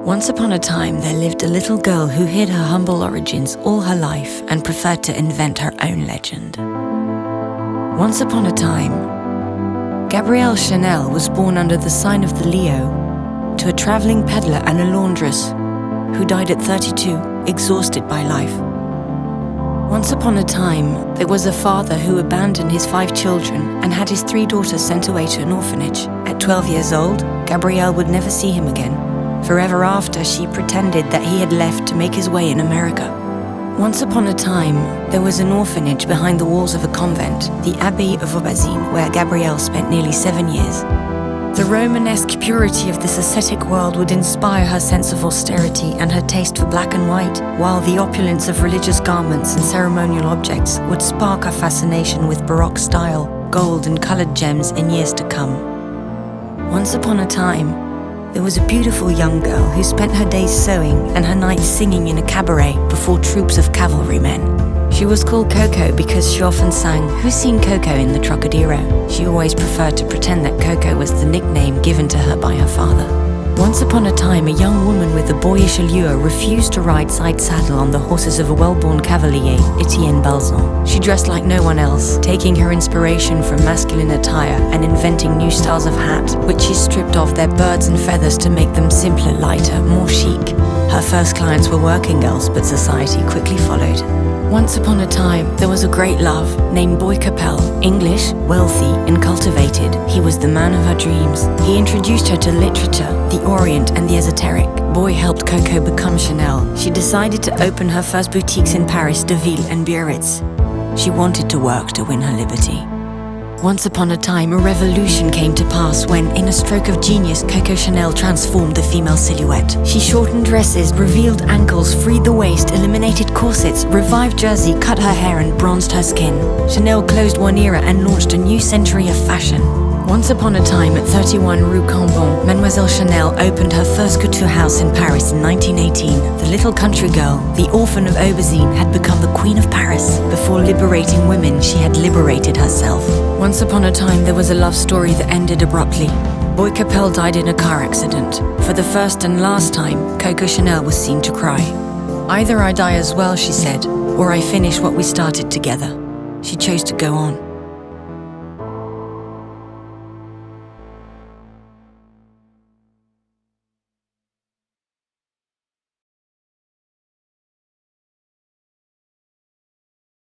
Once upon a time, there lived a little girl who hid her humble origins all her life and preferred to invent her own legend. Once upon a time, Gabrielle Chanel was born under the sign of the Leo to a traveling peddler and a laundress who died at 32, exhausted by life. Once upon a time, there was a father who abandoned his 5 children and had his 3 daughters sent away to an orphanage. At 12 years old, Gabrielle would never see him again. Forever after, she pretended that he had left to make his way in America. Once upon a time, there was an orphanage behind the walls of a convent, the Abbey of Aubazine, where Gabrielle spent nearly 7 years. The Romanesque purity of this ascetic world would inspire her sense of austerity and her taste for black and white, while the opulence of religious garments and ceremonial objects would spark her fascination with Baroque style, gold and colored gems in years to come. Once upon a time, there was a beautiful young girl who spent her days sewing and her nights singing in a cabaret before troops of cavalrymen. She was called Coco because she often sang, "Who's seen Coco in the Trocadero?" She always preferred to pretend that Coco was the nickname given to her by her father. Once upon a time, a young woman with a boyish allure refused to ride side-saddle on the horses of a well-born cavalier, Etienne Balzan. She dressed like no one else, taking her inspiration from masculine attire and inventing new styles of hat, which she stripped off their birds and feathers to make them simpler, lighter, more chic. Her first clients were working girls, but society quickly followed. Once upon a time, there was a great love named Boy Capel. English, wealthy, and cultivated, he was the man of her dreams. He introduced her to literature, the Orient, and the esoteric. Boy helped Coco become Chanel. She decided to open her first boutiques in Paris, Deauville, and Biarritz. She wanted to work to win her liberty. Once upon a time, a revolution came to pass when, in a stroke of genius, Coco Chanel transformed the female silhouette. She shortened dresses, revealed ankles, freed the waist, eliminated corsets, revived jersey, cut her hair and bronzed her skin. Chanel closed one era and launched a new century of fashion. Once upon a time, at 31 Rue Cambon, Mademoiselle Chanel opened her first couture house in Paris in 1918. The little country girl, the orphan of Aubazine, had become the queen of Paris. Before liberating women, she had liberated herself. Once upon a time, there was a love story that ended abruptly. Boy Capel died in a car accident. For the first and last time, Coco Chanel was seen to cry. "Either I die as well," she said, "or I finish what we started together." She chose to go on.